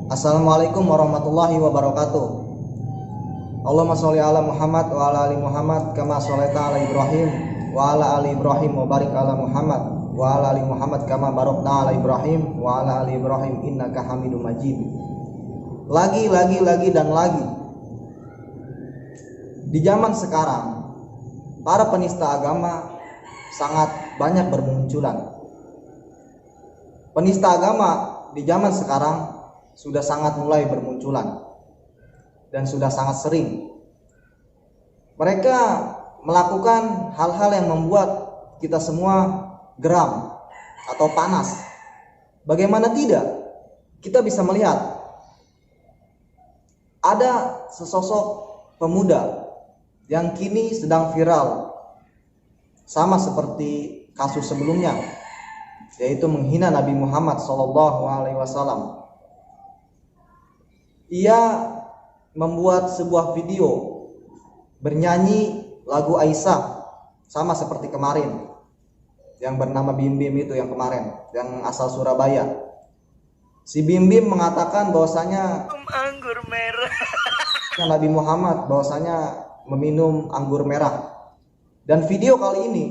Assalamualaikum warahmatullahi wabarakatuh. Allahumma sholli ala Muhammad wa ala ali Muhammad kama sholaita ala Ibrahim wa ala ali Ibrahim wa barik ala Muhammad wa ala ali Muhammad kama barakna ala Ibrahim wa ala ali Ibrahim innaka Hamidum Majid. Lagi dan lagi. Di zaman sekarang, para penista agama sangat banyak bermunculan. Penista agama di zaman sekarang sudah sangat mulai bermunculan dan sudah sangat sering. Mereka melakukan hal-hal yang membuat kita semua geram atau panas. Bagaimana tidak? Kita bisa melihat ada sesosok pemuda yang kini sedang viral, sama seperti kasus sebelumnya, yaitu menghina Nabi Muhammad SAW. Ia membuat sebuah video bernyanyi lagu Aisyah, sama seperti kemarin yang bernama Bim Bim itu, yang kemarin yang asal Surabaya. Si Bim Bim mengatakan bahwasanya anggur merah Nabi Muhammad bahwasanya meminum anggur merah. Dan video kali ini,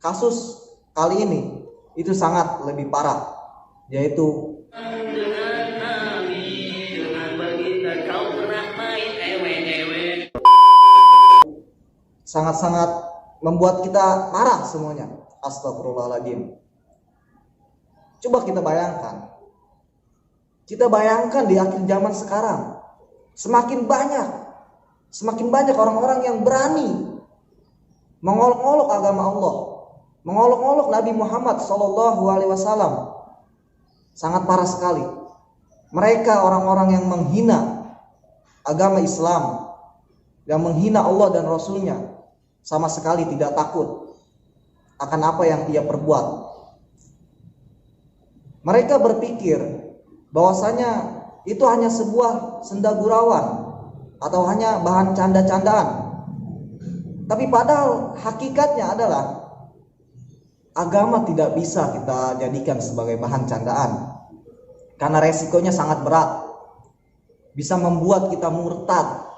kasus kali ini itu sangat lebih parah, yaitu sangat-sangat membuat kita marah semuanya. Astagfirullahaladzim. Coba kita bayangkan. Kita bayangkan di akhir zaman sekarang, semakin banyak orang-orang yang berani mengolok-olok agama Allah, mengolok-olok Nabi Muhammad SAW. Sangat parah sekali. Mereka orang-orang yang menghina agama Islam, yang menghina Allah dan Rasulnya, sama sekali tidak takut akan apa yang ia perbuat. Mereka berpikir bahwasanya itu hanya sebuah senda gurauan atau hanya bahan canda-candaan. Tapi padahal hakikatnya adalah agama tidak bisa kita jadikan sebagai bahan candaan, karena resikonya sangat berat, bisa membuat kita murtad.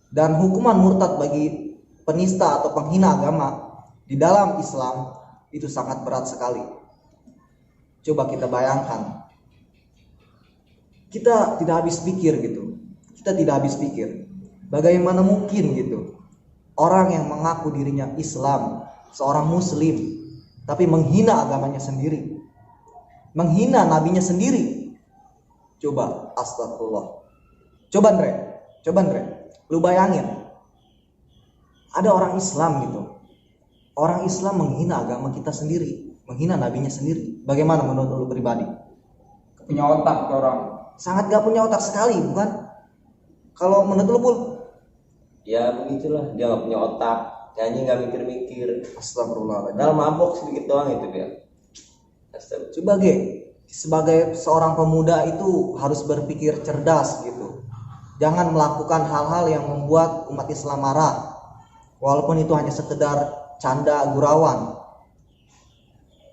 Dan hukuman murtad bagi penista atau penghina agama di dalam Islam itu sangat berat sekali. Coba kita bayangkan, kita tidak habis pikir gitu. Kita tidak habis pikir, bagaimana mungkin gitu orang yang mengaku dirinya Islam, seorang muslim, tapi menghina agamanya sendiri, menghina nabinya sendiri. Coba, astagfirullah. Coba Andre, lu bayangin, ada orang Islam gitu, orang Islam menghina agama kita sendiri, menghina nabinya sendiri. Bagaimana menurut lu pribadi? Punya otak orang. Sangat gak punya otak sekali, bukan? Kalau menurut lu, Pul? Ya begitulah, dia gak punya otak, nyanyi gak mikir-mikir. Astagfirullahaladzim. Dalam mabok sedikit doang itu dia. Coba sebagai seorang pemuda itu harus berpikir cerdas gitu. Jangan melakukan hal-hal yang membuat umat Islam marah, walaupun itu hanya sekedar canda gurauan.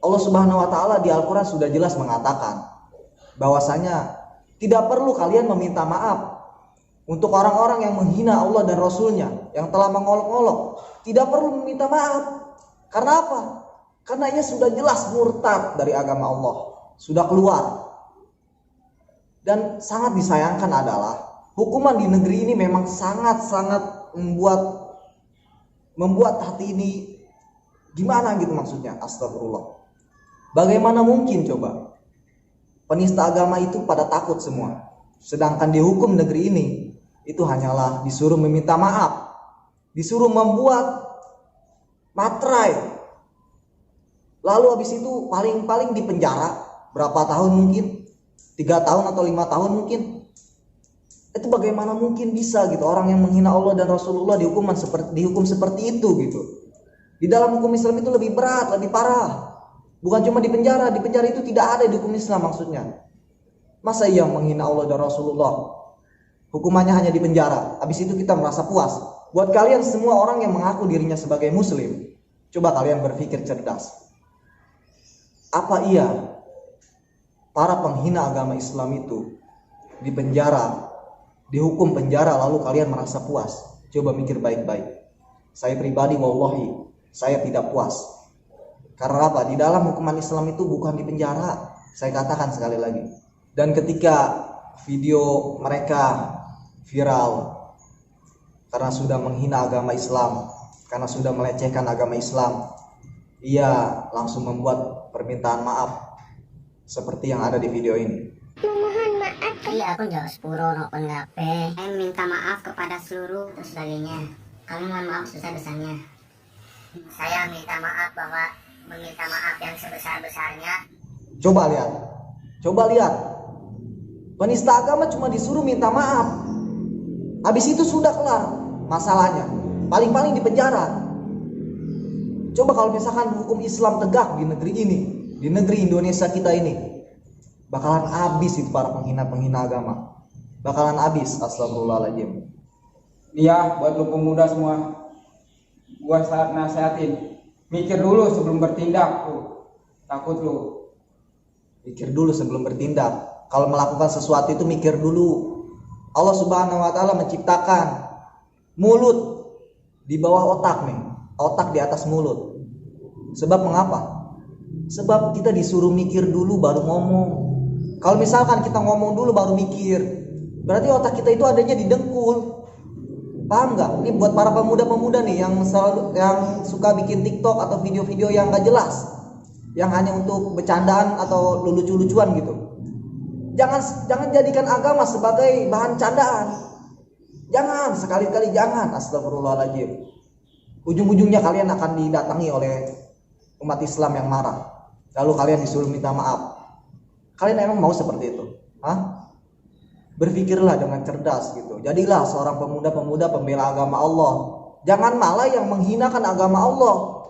Allah Subhanahu wa taala di Al-Qur'an sudah jelas mengatakan bahwasanya tidak perlu kalian meminta maaf untuk orang-orang yang menghina Allah dan Rasulnya, yang telah mengolok-olok. Tidak perlu meminta maaf. Karena apa? Karena ia sudah jelas murtad dari agama Allah, sudah keluar. Dan sangat disayangkan adalah hukuman di negeri ini memang sangat-sangat membuat hati ini gimana gitu maksudnya. Astagfirullah. Bagaimana mungkin coba penista agama itu pada takut semua, sedangkan di hukum negeri ini itu hanyalah disuruh meminta maaf, disuruh membuat materai, lalu habis itu paling di penjara berapa tahun, mungkin 3 tahun atau 5 tahun mungkin. Itu bagaimana mungkin bisa gitu orang yang menghina Allah dan Rasulullah dihukum seperti itu gitu. Di dalam hukum Islam itu lebih berat, lebih parah. Bukan cuma di penjara itu tidak ada di hukum Islam maksudnya. Masa yang menghina Allah dan Rasulullah hukumannya hanya di penjara, habis itu kita merasa puas? Buat kalian semua orang yang mengaku dirinya sebagai muslim, coba kalian berpikir cerdas. Apa iya para penghina agama Islam itu dipenjara, dihukum penjara, lalu kalian merasa puas? Coba mikir baik-baik. Saya pribadi wallahi, saya tidak puas. Karena apa? Di dalam hukuman Islam itu bukan di penjara. Saya katakan sekali lagi. Dan ketika video mereka viral karena sudah menghina agama Islam, karena sudah melecehkan agama Islam, ia langsung membuat permintaan maaf seperti yang ada di video ini. Memohon maaf. Iya, aku jauh sepuro nopon gape. Saya minta maaf kepada seluruh dan sebagainya. Kami mohon maaf sebesar-besarnya. Saya minta maaf bahwa meminta maaf yang sebesar-besarnya. Coba lihat. Penista agama cuma disuruh minta maaf. Habis itu sudah kelar masalahnya. Paling-paling di penjara. Coba kalau misalkan hukum Islam tegak di negeri ini, di negeri Indonesia kita ini, bakalan habis itu para penghina-penghina agama. Bakalan habis, astagfirullahaladzim. Iya, buat lu pemuda semua, gua nasihatin, mikir dulu sebelum bertindak tuh. Takut lu. Mikir dulu sebelum bertindak. Kalau melakukan sesuatu itu mikir dulu. Allah Subhanahu wa taala menciptakan mulut di bawah otak nih, otak di atas mulut. Sebab mengapa? Sebab kita disuruh mikir dulu baru ngomong. Kalau misalkan kita ngomong dulu baru mikir, berarti otak kita itu adanya di dengkul. Paham nggak? Ini buat para pemuda-pemuda nih yang suka bikin TikTok atau video-video yang nggak jelas, yang hanya untuk bercandaan atau lucu-lucuan gitu. Jangan jadikan agama sebagai bahan candaan. Jangan, sekali-kali jangan. Astagfirullahaladzim. Ujung-ujungnya kalian akan didatangi oleh umat Islam yang marah. Lalu kalian disuruh minta maaf. Kalian emang mau seperti itu? Hah? Berpikirlah dengan cerdas gitu. Jadilah seorang pemuda-pemuda pembela agama Allah. Jangan malah yang menghinakan agama Allah.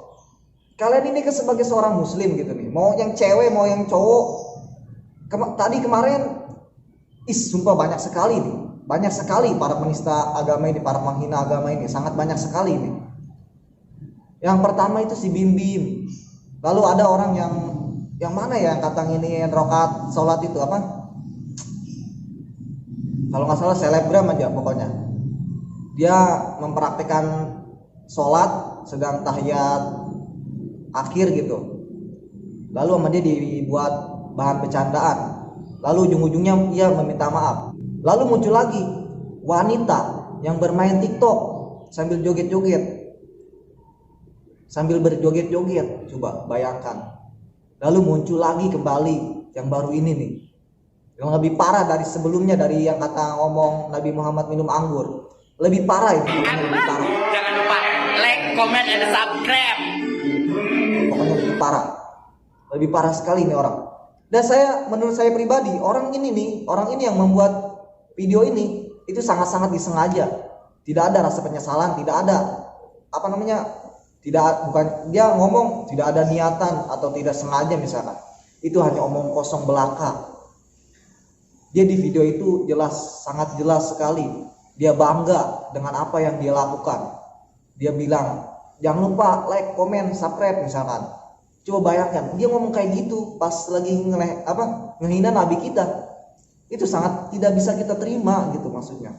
Kalian ini sebagai seorang muslim gitu nih. Mau yang cewek, mau yang cowok. Tadi kemarin sumpah banyak sekali nih. Banyak sekali para penista agama ini, para penghina agama ini. Sangat banyak sekali nih. Yang pertama itu si Bim Bim. Lalu ada orang yang mana ya yang kata ini rokaat sholat itu apa? Kalau nggak salah selebgram aja pokoknya. Dia mempraktikkan sholat sedang tahiyat akhir gitu. Lalu sama dia dibuat bahan bercandaan. Lalu ujung-ujungnya ia meminta maaf. Lalu muncul lagi wanita yang bermain TikTok sambil joget-joget. Sambil berjoget-joget, coba bayangkan. Lalu muncul lagi kembali yang baru ini nih. Yang lebih parah dari sebelumnya, dari yang kata ngomong Nabi Muhammad minum anggur. Lebih parah itu, lebih parah. Jangan lupa like, comment, and subscribe. Pokoknya lebih parah. Lebih parah sekali ini orang. Dan menurut saya pribadi, orang ini yang membuat video ini itu sangat-sangat disengaja. Tidak ada rasa penyesalan, tidak ada bukan dia ngomong tidak ada niatan atau tidak sengaja misalkan. Itu hanya omong kosong belaka. Dia di video itu sangat jelas sekali. Dia bangga dengan apa yang dia lakukan. Dia bilang, jangan lupa like, comment, subscribe misalkan. Coba bayangkan, dia ngomong kayak gitu pas lagi ngehina Nabi kita. Itu sangat tidak bisa kita terima gitu maksudnya.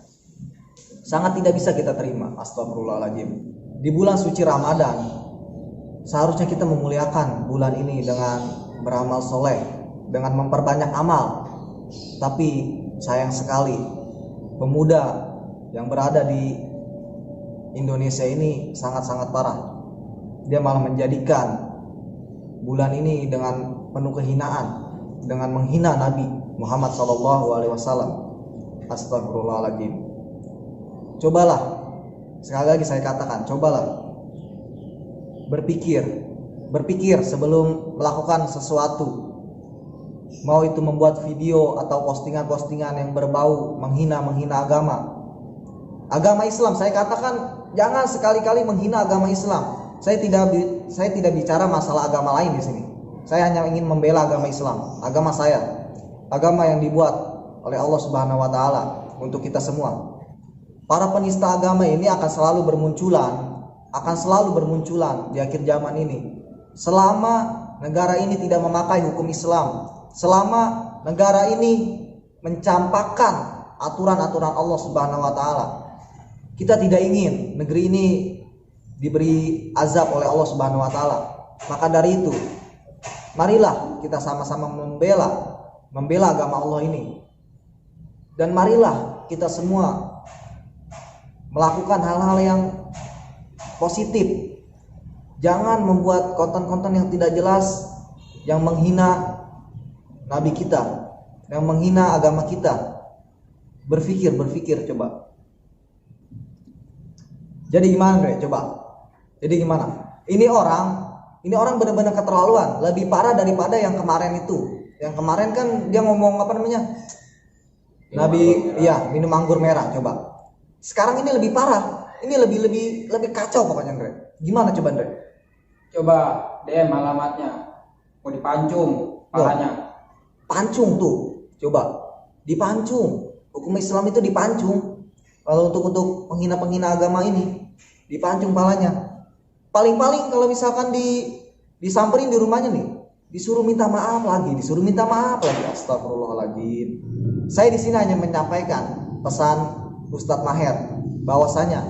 Sangat tidak bisa kita terima. Astagfirullahaladzim. Di bulan suci Ramadan, seharusnya kita memuliakan bulan ini dengan beramal soleh, dengan memperbanyak amal. Tapi sayang sekali pemuda yang berada di Indonesia ini sangat-sangat parah. Dia malah menjadikan bulan ini dengan penuh kehinaan, dengan menghina Nabi Muhammad SAW. Astagfirullahaladzim. Cobalah, sekali lagi saya katakan, cobalah berpikir sebelum melakukan sesuatu. Mau itu membuat video atau postingan-postingan yang berbau menghina agama Islam. Saya katakan jangan sekali-kali menghina agama Islam. Saya tidak bicara masalah agama lain di sini. Saya hanya ingin membela agama Islam, agama saya, agama yang dibuat oleh Allah Subhanahu wa taala untuk kita semua. Para penista agama ini akan selalu bermunculan di akhir zaman ini. Selama negara ini tidak memakai hukum Islam, selama negara ini mencampakkan aturan-aturan Allah Subhanahu wa taala. Kita tidak ingin negeri ini diberi azab oleh Allah Subhanahu wa taala. Maka dari itu, marilah kita sama-sama membela agama Allah ini. Dan marilah kita semua melakukan hal-hal yang positif. Jangan membuat konten-konten yang tidak jelas, yang menghina nabi kita, yang menghina agama kita. Berpikir coba. Jadi gimana, Dre? Coba. Jadi gimana? Ini orang benar-benar keterlaluan, lebih parah daripada yang kemarin itu. Yang kemarin kan dia ngomong apa namanya? Minum anggur merah, coba. Sekarang ini lebih parah. Ini lebih kacau pokoknya, Andre. Gimana coba, Andre? Coba DM alamatnya. Mau dipancung palanya. Pancung tuh. Coba. Dipancung. Hukum Islam itu dipancung. Kalau untuk penghina agama ini, dipancung palanya. Paling-paling kalau misalkan disamperin di rumahnya nih, disuruh minta maaf lagi. Astagfirullahaladzim. Saya di sini hanya menyampaikan pesan Ustadz Maher bahwasanya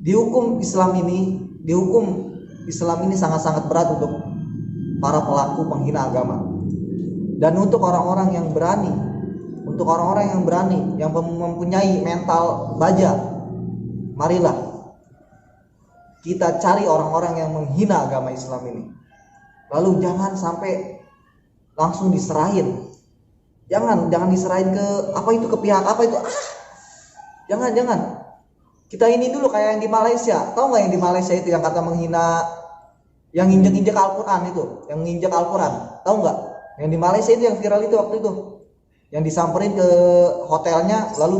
hukum Islam ini sangat-sangat berat untuk para pelaku penghina agama. Dan untuk orang-orang yang berani, yang mempunyai mental baja, marilah kita cari orang-orang yang menghina agama Islam ini. Lalu jangan sampai langsung diserahin. Jangan diserahin ke pihak apa itu. Jangan. Kita ini dulu kayak yang di Malaysia. Tahu nggak yang di Malaysia itu yang kata menghina, yang injek Al-Quran itu, yang nginjek Al-Quran. Tahu nggak? Yang di Malaysia itu yang viral itu waktu itu, yang disamperin ke hotelnya lalu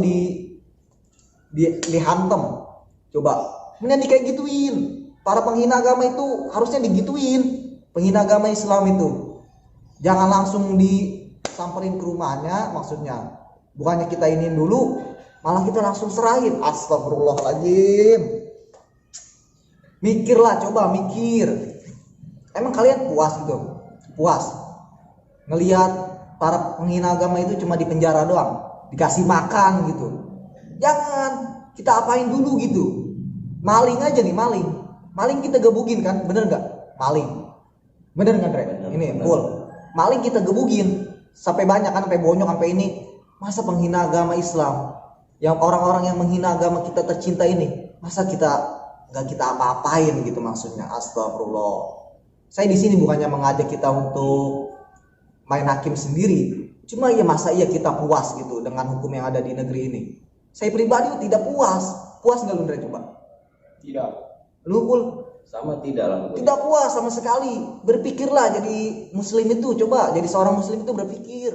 dihantam. Coba, ini kayak gituin. Para penghina agama itu harusnya digituin. Penghina agama Islam itu jangan langsung disamperin ke rumahnya, maksudnya bukannya kita ini dulu, malah kita langsung serahin. Astagfirullahaladzim. Mikirlah, coba mikir. Emang kalian puas gitu? Puas ngelihat para penghina agama itu cuma di penjara doang, dikasih makan gitu? Jangan, kita apain dulu gitu? Maling aja nih, maling kita gebukin kan, bener nggak? Maling, bener nggak, Dre? Ini full maling kita gebukin sampai banyak kan, sampai bonyok, sampai ini. Masa penghina agama Islam, yang orang-orang yang menghina agama kita tercinta ini, masa nggak kita apa-apain gitu maksudnya? Astagfirullah. Saya di sini bukannya mengajak kita untuk main hakim sendiri, cuma ya masa iya kita puas gitu dengan hukum yang ada di negeri ini? Saya pribadi tidak puas nggak, lu, Andre? Coba. Tidak. Lu, Pul? Sama tidak lah. Tidak puas sama sekali. Berpikirlah, jadi muslim itu, coba jadi seorang muslim itu berpikir.